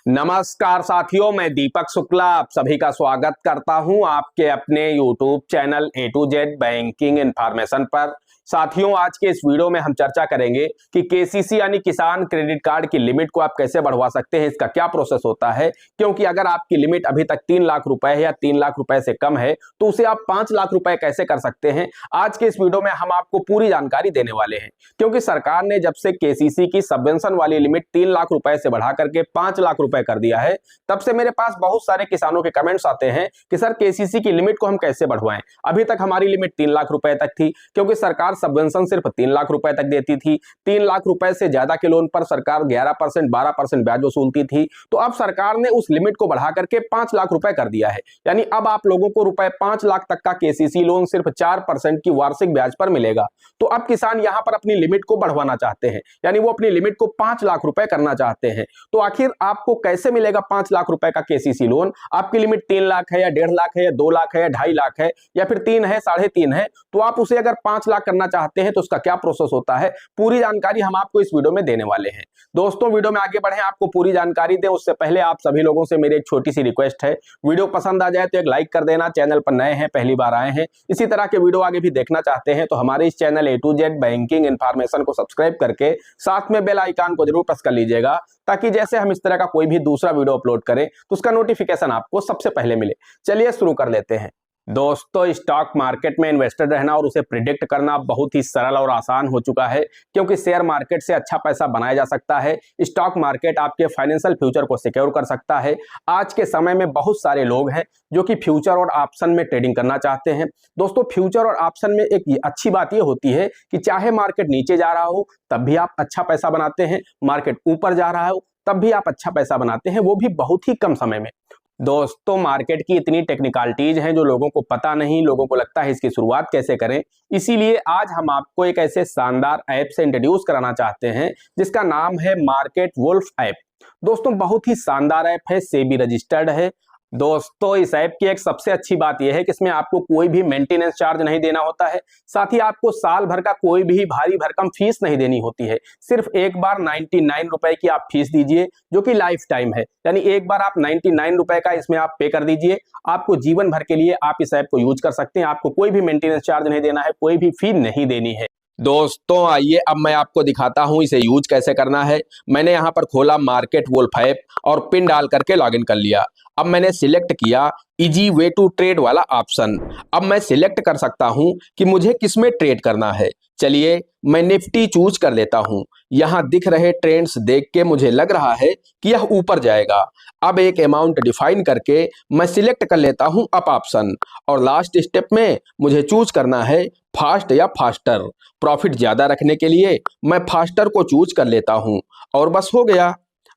नमस्कार साथियों, मैं दीपक शुक्ला आप सभी का स्वागत करता हूं आपके अपने YouTube channel A to Z banking information पर। साथियों, आज के इस वीडियो में हम चर्चा करेंगे कि केसीसी यानी किसान क्रेडिट कार्ड की लिमिट को आप कैसे बढ़वा सकते हैं, इसका क्या प्रोसेस होता है। क्योंकि अगर आपकी लिमिट अभी तक 3 लाख रुपए है या 3 लाख रुपए से कम है तो उसे आप 5 लाख रुपए कैसे कर सकते हैं। आज के इस वीडियो में हम आपको पूरी जानकारी देने वाले हैं। क्योंकि सरकार ने जब से केसीसी की सबवेंशन वाली लिमिट 3 लाख रुपए से बढ़ा करके 5 लाख रुपए कर दिया है, तब से मेरे पास बहुत सारे किसानों के कमेंट्स आते हैं कि सर केसीसी की लिमिट को हम कैसे बढ़वाएं। अभी तक हमारी लिमिट 3 लाख रुपए तक थी, क्योंकि सरकार सबवेंशन सिर्फ 3 लाख रुपए तक देती थी। 3 लाख रुपए से ज्यादा के लोन पर सरकार 11% 12% ब्याज वसूलती थी। तो अब सरकार ने उस लिमिट को बढ़ा करके 5 लाख रुपए कर दिया है। यानी अब आप लोगों को रुपए 5 लाख तक का केसीसी लोन सिर्फ 4% की वार्षिक ब्याज पर मिलेगा। तो अब किसान यहां पर अपनी लिमिट को बढ़वाना चाहते हैं, यानी वो अपनी लिमिट को 5 लाख रुपए करना चाहते हैं। तो आखिर आपको कैसे मिलेगा 5 लाख रुपए का केसीसी लोन। आपकी लिमिट 3 लाख है या 1.5 लाख है या 2 लाख है या 2.5 लाख है या फिर 3 है 3.5 है, तो आप उसे अगर 5 लाख करना चाहते हैं तो उसका क्या प्रोसेस होता है, पूरी जानकारी हम आपको इस वीडियो में देने वाले हैं। दोस्तों, वीडियो में आगे बढ़े, आपको पूरी जानकारी दें उससे पहले आप सभी लोगों से मेरी एक छोटी सी रिक्वेस्ट है, वीडियो पसंद आ जाए तो एक लाइक कर देना। चैनल पर नए हैं, पहली बार आए हैं, इसी तरह के वीडियो आगे भी देखना चाहते हैं तो हमारे इस channel A to Z banking information को सब्सक्राइब करके साथ में बेल आइकन को जरूर प्रेस कर लीजिएगा, ताकि जैसे हम इस तरह का कोई भी दूसरा वीडियो अपलोड करें तो उसका नोटिफिकेशन आपको सबसे पहले मिले। चलिए शुरू कर लेते हैं। दोस्तों, स्टॉक मार्केट में इन्वेस्टर रहना और उसे प्रिडिक्ट करना बहुत ही सरल और आसान हो चुका है, क्योंकि शेयर मार्केट से अच्छा पैसा बनाया जा सकता है। स्टॉक मार्केट आपके फाइनेंशियल फ्यूचर को सिक्योर कर सकता है। आज के समय में बहुत सारे लोग हैं जो कि फ्यूचर और ऑप्शन में ट्रेडिंग करना चाहते हैं। दोस्तों, फ्यूचर और ऑप्शन में एक अच्छी बात यह होती है कि चाहे मार्केट नीचे जा रहा हो तब भी आप अच्छा पैसा बनाते हैं, मार्केट ऊपर जा रहा हो तब भी आप अच्छा पैसा बनाते हैं, वो भी बहुत ही कम समय में। दोस्तों, मार्केट की इतनी टेक्निकलिटीज हैं जो लोगों को पता नहीं, लोगों को लगता है इसकी शुरुआत कैसे करें। इसीलिए आज हम आपको एक ऐसे शानदार ऐप से इंट्रोड्यूस कराना चाहते हैं जिसका नाम है मार्केट वुल्फ ऐप। दोस्तों, बहुत ही शानदार ऐप है, सेबी रजिस्टर्ड है। दोस्तों, इस ऐप की एक सबसे अच्छी बात यह है कि इसमें आपको कोई भी मेंटेनेंस चार्ज नहीं देना होता है। साथ ही आपको साल भर का कोई भी भारी भरकम फीस नहीं देनी होती है। सिर्फ एक बार 99 रुपए की आप फीस दीजिए, जो कि लाइफ टाइम है। यानी एक बार आप 99 रुपए का इसमें आप पे कर दीजिए, आपको जीवन भर के लिए आप इस ऐप को यूज कर सकते हैं। आपको कोई भी मेंटेनेंस चार्ज नहीं देना है, कोई भी फी नहीं देनी है। दोस्तों, आइए अब मैं आपको दिखाता हूं इसे यूज कैसे करना है। मैंने यहां पर खोला मार्केट वुल्फ ऐप और पिन डाल करके लॉगिन कर लिया। अब मैंने सिलेक्ट किया इजी वे टू ट्रेड वाला ऑप्शन। अब मैं सिलेक्ट कर सकता हूं कि मुझे किसमें ट्रेड करना है। चलिए मैं निफ्टी चूज कर लेता हूं। यहां दिख रहे ट्रेंड्स देख के मुझे लग रहा है कि यह ऊपर जाएगा। अब एक अमाउंट डिफाइन करके मैं सिलेक्ट कर लेता हूं अप ऑप्शन, और लास्ट स्टेप में मुझे चूज करना है फास्ट या फास्टर। प्रॉफिट ज्यादा रखने के लिए मैं फास्टर को चूज कर लेता हूं और बस हो गया।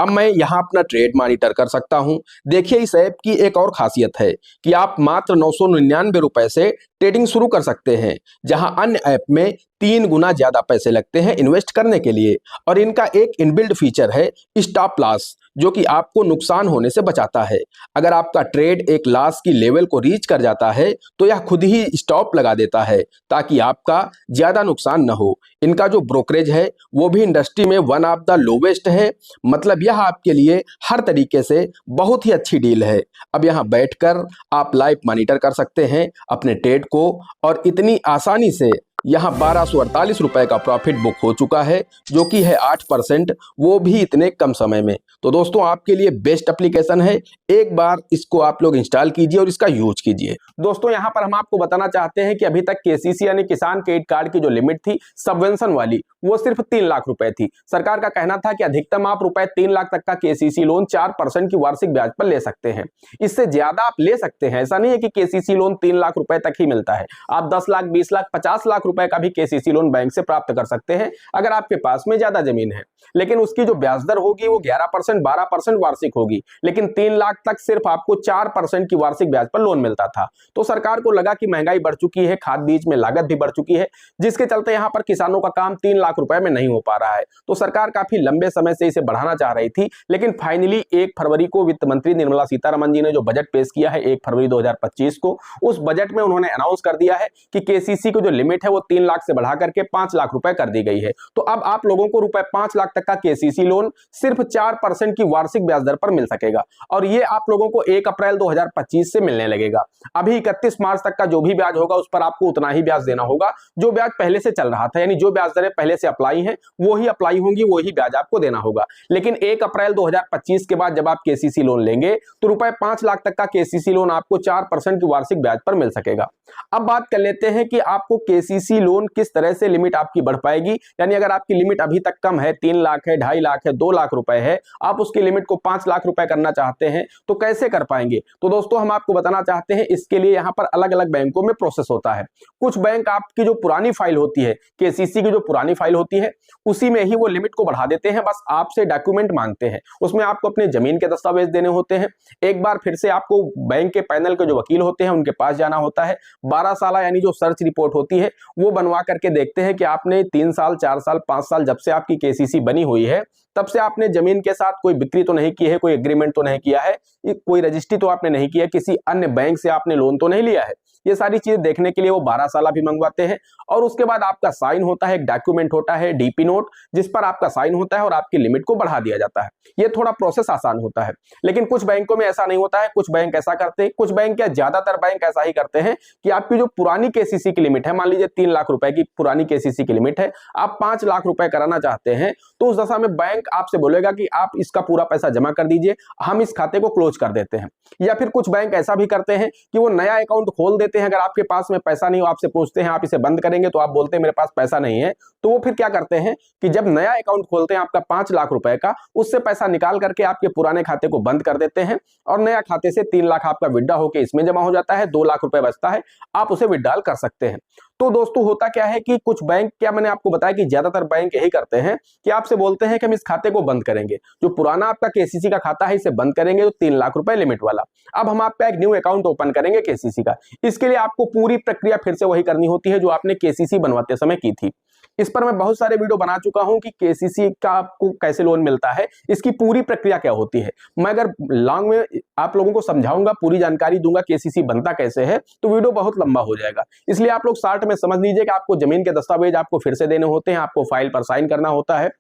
अब मैं यहाँ अपना ट्रेड मॉनिटर कर सकता हूँ। देखिए, इस ऐप की एक और खासियत है कि आप मात्र 999 रुपए से ट्रेडिंग शुरू कर सकते हैं, जहां अन्य ऐप में 3 गुना ज्यादा पैसे लगते हैं इन्वेस्ट करने के लिए। और इनका एक इनबिल्ट फीचर है स्टॉप लॉस, जो कि आपको नुकसान होने से बचाता है। अगर आपका ट्रेड एक लॉस की लेवल को रीच कर जाता है तो यह खुद ही स्टॉप लगा देता है, ताकि आपका ज्यादा नुकसान न हो। इनका जो ब्रोकरेज है वो भी इंडस्ट्री में वन ऑफ द लोवेस्ट है। मतलब यह आपके लिए हर तरीके से बहुत ही अच्छी डील है। अब यहाँ बैठकर आप लाइव मॉनिटर कर सकते हैं अपने ट्रेड को, और इतनी आसानी से यहाँ 1248 रुपए का प्रॉफिट बुक हो चुका है, जो कि है 8%, वो भी इतने कम समय में। तो दोस्तों, आपके लिए बेस्ट एप्लीकेशन है, एक बार इसको आप लोग इंस्टॉल कीजिए और इसका यूज कीजिए। दोस्तों, यहाँ पर हम आपको बताना चाहते हैं कि अभी तक केसीसी यानी किसान क्रेडिट कार्ड की जो लिमिट थी सबवेंशन वाली, वो सिर्फ 3 लाख रुपए थी। सरकार का कहना था कि अधिकतम आप रुपए 3 लाख तक का केसीसी लोन 4% की वार्षिक ब्याज पर ले सकते हैं। इससे ज्यादा आप ले सकते हैं, ऐसा नहीं है कि केसीसी लोन 3 लाख रुपए तक ही मिलता है। आप 10 लाख 20 लाख 50 लाख रुपए का भी केसीसी लोन बैंक से प्राप्त कर सकते हैं, अगर आपके पास में ज्यादा जमीन है। लेकिन उसकी जो ब्याज दर होगी वो 11% 12% वार्षिक होगी। लेकिन 3 लाख तक सिर्फ आपको 4% की वार्षिक ब्याज पर लोन मिलता था। तो सरकार को लगा कि महंगाई बढ़ चुकी है, खाद बीज में लागत भी बढ़ चुकी है, जिसके चलते यहाँ पर किसानों का काम 3 लाख रुपए में नहीं हो पा रहा है। तो सरकार काफी लंबे समय से इसे बढ़ाना चाह रही थी, लेकिन फाइनली 1 फरवरी को वित्त मंत्री निर्मला सीतारमण जी ने जो बजट पेश किया है 1 फरवरी 2025 को, उस बजट में उन्होंने अनाउंस कर दिया है कि केसीसी की जो लिमिट है वो 3 लाख से बढ़ा करके 5 लाख रुपए कर दी गई है। तो अब आप लोगों को रुपए 5 लाख तक का केसीसी लोन सिर्फ 4% की वार्षिक ब्याज दर पर मिल सकेगा और ये आप लोगों को 1 अप्रैल 2025 से मिलने लगेगा। अभी 31 मार्च तक का जो भी ब्याज होगा उस पर आपको उतना ही ब्याज देना होगा जो ब्याज पहले से चल रहा था, यानी जो ब्याज दरें पहले से अप्लाई हैं वो ही अप्लाई होंगी, वो ही ब्याज आपको देना होगा। लेकिन 1 अप्रैल 2025 के बाद जब आप केसीसी लोन लेंगे तो रुपए 5 लाख तक का केसीसी लोन आपको 4% की वार्षिक ब्याज पर मिल सकेगा। अब बात कर लेते हैं कि आपको केसीसी लोन किस तरह से लिमिट आपकी बढ़ पाएगी, यानी अगर आपकी लिमिट अभी तक कम है, 3 लाख है, 2.5 लाख है, 2 लाख रुपए है, आप उसकी लिमिट को 5 लाख रुपए करना चाहते हैं तो कैसे कर पाएंगे। तो दोस्तों हम आपको बताना चाहते हैं, इसके लिए यहां पर अलग अलग बैंकों में प्रोसेस होता है। कुछ बैंक आपकी जो पुरानी फाइल होती है, केसीसी की जो पुरानी फाइल होती है उसी में ही वो लिमिट को बढ़ा देते हैं, बस आपसे डॉक्यूमेंट मांगते हैं। उसमें आपको अपने जमीन के दस्तावेज देने होते हैं, एक बार फिर से आपको बैंक के पैनल के जो वकील होते हैं उनके पास जाना होता है, 12 साल यानी जो सर्च रिपोर्ट होती है वो बनवा करके देखते हैं कि आपने 3 साल 4 साल 5 साल जब से आपकी केसीसी बनी हुई है तब से आपने जमीन के साथ कोई बिक्री तो नहीं की है, कोई एग्रीमेंट तो नहीं किया है, कोई रजिस्ट्री तो आपने नहीं किया, किसी अन्य बैंक से आपने लोन तो नहीं लिया है। ये सारी चीजें देखने के लिए वो 12 साल भी मंगवाते हैं और उसके बाद आपका साइन होता है, एक डॉक्यूमेंट होता है डीपी नोट जिस पर आपका साइन होता है और आपकी लिमिट को बढ़ा दिया जाता है। ये थोड़ा प्रोसेस आसान होता है, लेकिन कुछ बैंकों में ऐसा नहीं होता है। कुछ बैंक ऐसा करते हैं, कुछ बैंक या ज्यादातर बैंक ऐसा ही करते हैं कि आपकी जो पुरानी केसीसी की लिमिट है, मान लीजिए 3 लाख रुपए की पुरानी केसीसी की लिमिट है, आप 5 लाख रुपए कराना चाहते हैं तो उस दशा में बैंक आपसे बोलेगा कि आप इसका पूरा पैसा जमा कर दीजिए, हम इस खाते को क्लोज कर देते हैं। या फिर कुछ बैंक ऐसा भी करते हैं कि वो नया अकाउंट खोल देते हैं, अगर आपके पास में पैसा नहीं हो, आपसे पूछते हैं आप इसे बंद करेंगे तो आप बोलते हैं मेरे पास पैसा नहीं है, तो वो फिर क्या करते हैं कि जब नया अकाउंट खोलते हैं आपका 5 लाख रुपए का, उससे पैसा निकाल करके आपके पुराने खाते को बंद कर देते हैं और नया खाते से 3 लाख आपका विड्रॉ होकर इसमें जमा हो जाता है, 2 लाख रुपए बचता है, आप उसे विड्रॉल कर सकते हैं। तो दोस्तों होता क्या है कि कुछ बैंक, क्या मैंने आपको बताया कि ज्यादातर बैंक यही करते हैं कि आपसे बोलते हैं कि हम इस खाते को बंद करेंगे, जो पुराना आपका केसीसी का खाता है इसे बंद करेंगे, तो 3 लाख रुपए लिमिट वाला। अब हम आपका एक न्यू अकाउंट ओपन करेंगे केसीसी का, इसके लिए आपको पूरी प्रक्रिया फिर से वही करनी होती है जो आपने केसीसी बनवाते समय की थी। इस पर मैं बहुत सारे वीडियो बना चुका हूं कि केसीसी का आपको कैसे लोन मिलता है, इसकी पूरी प्रक्रिया क्या होती है। मैं अगर लॉन्ग में आप लोगों को समझाऊंगा, पूरी जानकारी दूंगा केसीसी बनता कैसे है, तो वीडियो बहुत लंबा हो जाएगा। इसलिए आप लोग शॉर्ट में समझ लीजिए कि आपको जमीन के दस्तावेज आपको फिर से देने होते हैं, आपको फाइल पर साइन करना होता है,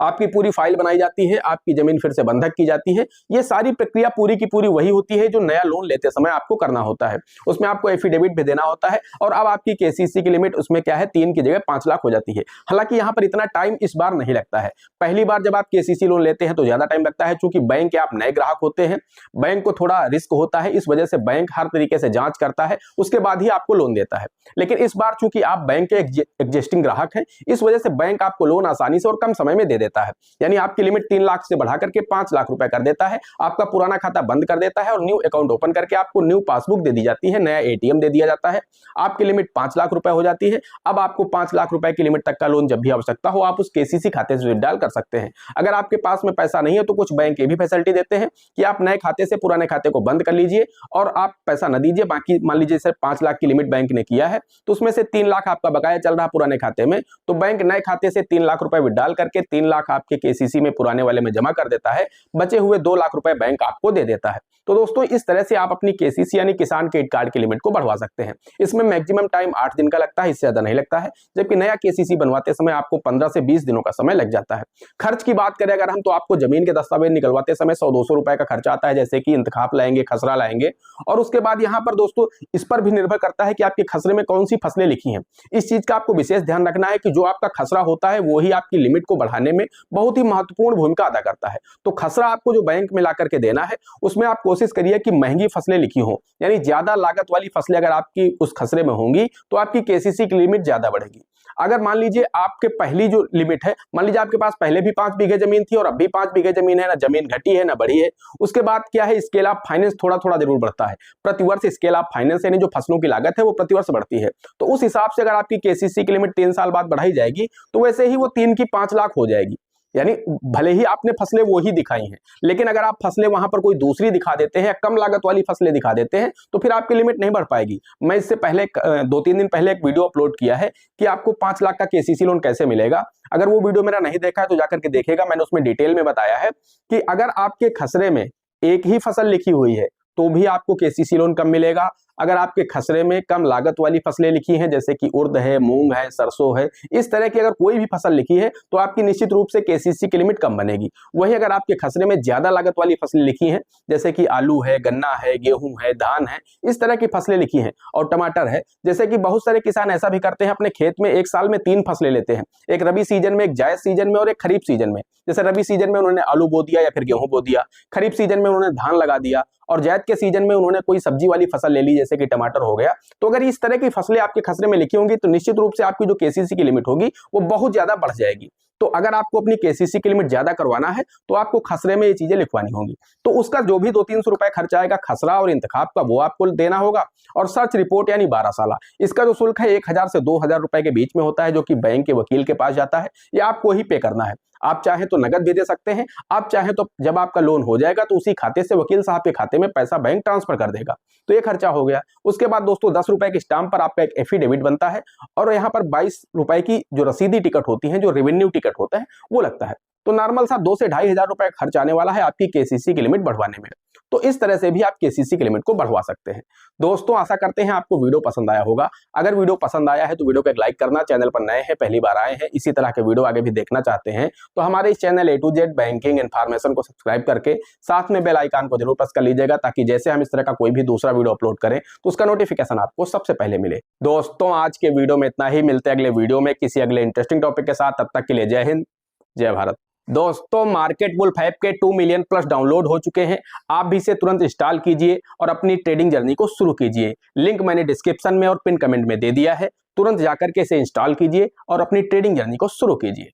आपकी पूरी फाइल बनाई जाती है, आपकी जमीन फिर से बंधक की जाती है। ये सारी प्रक्रिया पूरी की पूरी वही होती है जो नया लोन लेते समय आपको करना होता है। उसमें आपको एफिडेविट भी देना होता है और अब आपकी केसीसी की लिमिट उसमें क्या है, 3 की जगह 5 लाख हो जाती है। हालांकि यहाँ पर इतना टाइम इस बार नहीं लगता है। पहली बार जब आप केसीसी लोन लेते हैं तो ज्यादा टाइम लगता है, क्योंकि बैंक के आप नए ग्राहक होते हैं, बैंक को थोड़ा रिस्क होता है, इस वजह से बैंक हर तरीके से जांच करता है, उसके बाद ही आपको लोन देता है। लेकिन इस बार चूंकि आप बैंक के एग्जिस्टिंग ग्राहक हैं, इस वजह से बैंक आपको लोन आसानी से और कम समय में दे देता है। यानी आपकी लिमिट 3 लाख से बढ़ा करके 5 लाख रुपए कर देता है, आपका पुराना खाता बंद कर देता है और न्यू अकाउंट ओपन करके आपको न्यू पासबुक दे दी जाती है, नया एटीएम दे दिया जाता है, आपकी लिमिट 5 लाख रुपए हो जाती है। अब आपको 5 लाख रुपए की लिमिट तक का लोन जब भी आवश्यकता हो आप उस केसीसी खाते से विड्रॉल कर सकते हैं। अगर आपके पास में पैसा नहीं है तो कुछ बैंक ये भी फैसिलिटी देते हैं कि आप नए खाते से पुराने खाते को बंद कर लीजिए और आप पैसा न दीजिए, बाकी मान लीजिए सर 5 लाख की लिमिट बैंक ने किया है तो उसमें से 3 लाख आपका बकाया चल रहा पुराने खाते में, तो बैंक नए खाते से 3 लाख रुपए विड्रॉल करके 3 लाख आपके केसीसी में पुराने वाले में जमा कर देता है, बचे हुए 2 लाख रुपए बैंक आपको दे देता है। तो दोस्तों इस तरह से आप अपनी केसीसी यानी किसान क्रेडिट कार्ड की लिमिट को बढ़वा सकते हैं। इसमें मैक्सिमम टाइम 8 दिन का लगता है, इससे ज्यादा नहीं लगता है, जबकि नया केसीसी बनवाते समय आपको 15 से 20 दिनों का समय लग जाता है। खर्च की बात करें अगर हम, तो आपको जमीन के दस्तावेज निकलवाते समय 100-200 रुपए का खर्चा आता है, जैसे कि इंतखाब लाएंगे, खसरा लाएंगे, और उसके बाद यहाँ पर दोस्तों इस पर भी निर्भर करता है कि आपके खसरे में कौन सी फसलें लिखी हैं। इस चीज का आपको विशेष ध्यान रखना है कि जो आपका खसरा होता है वो ही आपकी लिमिट को बढ़ाने में बहुत ही महत्वपूर्ण भूमिका अदा करता है। तो खसरा आपको जो बैंक में ला करके देना है उसमें आप कोशिश करिए कि महंगी फसलें लिखी हो, यानी ज्यादा लागत वाली फसलें अगर आपकी उस खसरे में होंगी तो आपकी केसीसी की लिमिट ज्यादा बढ़ेगी। अगर मान लीजिए आपके पहली जो लिमिट है, मान लीजिए आपके पास पहले भी 5 बीघे जमीन थी और अब भी 5 बीघे जमीन है, ना जमीन घटी है ना बढ़ी है, उसके बाद क्या है, स्केल ऑफ फाइनेंस थोड़ा थोड़ा जरूर बढ़ता है प्रतिवर्ष। स्केल ऑफ फाइनेंस यानी जो फसलों की लागत है वो प्रतिवर्ष बढ़ती है, तो उस हिसाब से अगर आपकी केसीसी की लिमिट 3 साल बाद बढ़ाई जाएगी तो वैसे ही वो 3 की 5 लाख हो जाएगी। यानी भले ही आपने फसलें वो ही दिखाई हैं, लेकिन अगर आप फसलें वहां पर कोई दूसरी दिखा देते हैं, कम लागत वाली फसलें दिखा देते हैं, तो फिर आपकी लिमिट नहीं बढ़ पाएगी। मैं इससे पहले 2-3 दिन पहले एक वीडियो अपलोड किया है कि आपको 5 लाख का केसीसी लोन कैसे मिलेगा। अगर वो वीडियो मेरा नहीं देखा है तो जाकर के देखेगा, मैंने उसमें डिटेल में बताया है कि अगर आपके खसरे में एक ही फसल लिखी हुई है तो भी आपको केसीसी लोन कम मिलेगा। अगर आपके खसरे में कम लागत वाली फसलें लिखी हैं, जैसे कि उर्द है, मूंग है, सरसों है, इस तरह की अगर कोई भी फसल लिखी है तो आपकी निश्चित रूप से केसीसी की लिमिट कम बनेगी। वहीं अगर आपके खसरे में ज्यादा लागत वाली फसलें लिखी हैं, जैसे कि आलू है, गन्ना है, गेहूं है, धान है, इस तरह की फसलें लिखी हैं, और टमाटर है, जैसे कि बहुत सारे किसान ऐसा भी करते हैं, अपने खेत में एक साल में 3 फसलें लेते हैं, एक रबी सीजन में, एक जायद सीजन में और एक खरीफ सीजन में। जैसे रबी सीजन में उन्होंने आलू बो दिया या फिर गेहूं बो दिया, खरीफ सीजन में उन्होंने धान लगा दिया, और जायद के सीजन में उन्होंने कोई सब्जी वाली फसल ले ली, जैसे कि टमाटर हो गया। तो अगर इस तरह की फसलें आपके खसरे में लिखी होंगी तो निश्चित रूप से आपकी जो केसीसी की लिमिट होगी वो बहुत ज्यादा बढ़ जाएगी। तो अगर आपको अपनी केसीसी की लिमिट ज्यादा करवाना है तो आपको खसरे में ये चीजें लिखवानी होंगी। तो उसका जो भी 200-300 रुपए खर्चा आएगा खसरा और इंतखाब का, वो आपको देना होगा। और सर्च रिपोर्ट यानी 12 साला, इसका जो शुल्क है 1000 से 2000 रुपए के बीच में होता है, जो कि बैंक के वकील के पास जाता है, या आपको ही पे करना है। आप चाहें तो नगद भी दे सकते हैं, आप चाहें तो जब आपका लोन हो जाएगा तो उसी खाते से वकील साहब के खाते में पैसा बैंक ट्रांसफर कर देगा। तो ये खर्चा हो गया। उसके बाद दोस्तों 10 रुपए की स्टाम्प पर आपका एक एफिडेविट बनता है, और यहाँ पर 22 रुपए की जो रसीदी टिकट होती है, जो रेवेन्यू टिकट होता है, वो लगता है। तो नॉर्मल सा 2 से 2500 रुपए खर्च आने वाला है आपकी केसीसी की लिमिट बढ़वाने में। तो इस तरह से भी आप केसीसी की लिमिट को बढ़वा सकते हैं। दोस्तों आशा करते हैं आपको वीडियो पसंद आया होगा। अगर वीडियो पसंद आया है तो वीडियो को एक लाइक करना, चैनल पर नए हैं, पहली बार आए हैं, इसी तरह के वीडियो आगे भी देखना चाहते हैं तो हमारे इस channel A to Z banking information को सब्सक्राइब करके साथ में बेल आइकन को जरूर प्रेस कर लीजिएगा, ताकि जैसे हम इस तरह का कोई भी दूसरा वीडियो अपलोड करें तो उसका नोटिफिकेशन आपको सबसे पहले मिले। दोस्तों आज के वीडियो में इतना ही, मिलते हैं अगले वीडियो में किसी अगले इंटरेस्टिंग टॉपिक के साथ। तब तक के लिए जय हिंद, जय भारत। दोस्तों मार्केट बुल 5 के 2 मिलियन प्लस डाउनलोड हो चुके हैं, आप भी इसे तुरंत इंस्टॉल कीजिए और अपनी ट्रेडिंग जर्नी को शुरू कीजिए। लिंक मैंने डिस्क्रिप्शन में और पिन कमेंट में दे दिया है, तुरंत जाकर के इसे इंस्टॉल कीजिए और अपनी ट्रेडिंग जर्नी को शुरू कीजिए।